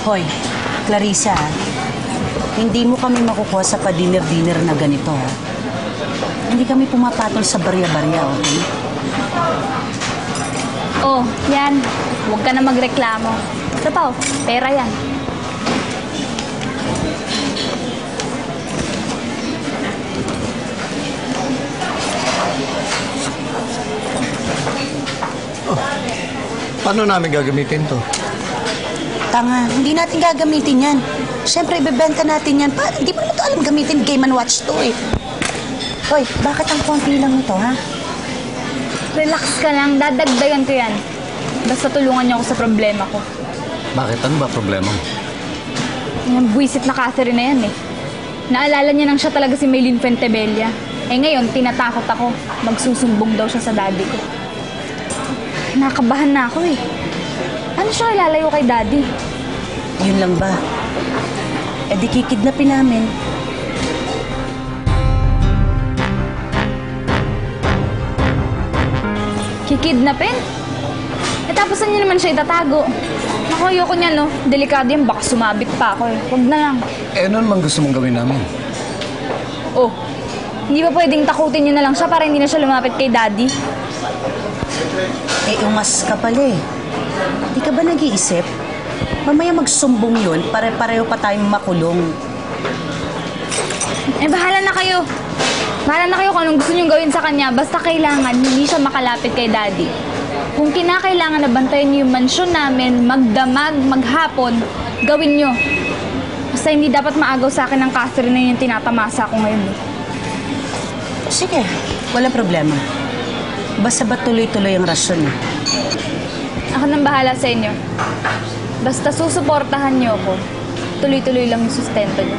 Hoy, Clarissa, hindi mo kami makukuha sa pa-dinner-dinner na ganito, ha? Hindi kami pumapatol sa barya-barya, okay? Oh, yan. Huwag ka na magreklamo. Ito pa, pera yan. Paano namin gagamitin to? Tanga, hindi natin gagamitin yan. Siyempre, ibebenta natin yan. Di mo naman ito alam gamitin Game & Watch to, eh. Hoy, bakit ang konti lang ito, ha? Relax ka lang. Dadagdagan ko yan. Basta tulungan niyo ako sa problema ko. Bakit? Ano ba problema mo? Yung buwisit na Catherine na yan, eh. Naalala niya nang siya talaga si Maylene Fuentebella. Eh ngayon, tinatakot ako. Magsusumbong daw siya sa daddy ko. Nakabahan na ako, eh. Ano siya ilalayo kay daddy? Yun lang ba? Eh di kikidnapin namin. Kikidnapin? Eh tapos saan niya naman siya itatago? Naku, ayoko niya, no? Delikado yan, baka sumabit pa ako, eh. Huwag na lang. Eh, ano naman gusto mong gawin namin? Oh, hindi ba pwedeng takutin niyo na lang siya para hindi na siya lumapit kay daddy? Eh, umas ka pala, eh. Di ka ba nag-iisip? Mamaya magsumbong yun, pare-pareho pa tayong makulong. Eh, bahala na kayo. Bahala na kayo kung anong gusto niyong gawin sa kanya. Basta kailangan hindi siya makalapit kay daddy. Kung kinakailangan na bantayan niyo yung mansyon namin, magdamag, maghapon, gawin niyo. Basta hindi dapat maagaw sa akin ng Catherine na yung tinatamasa ko ngayon. Sige, walang problema. Basta ba tuloy-tuloy ang rasyon, eh? Ako nang bahala sa inyo. Basta susuportahan niyo ako. Tuloy-tuloy lang yung sustento niyo.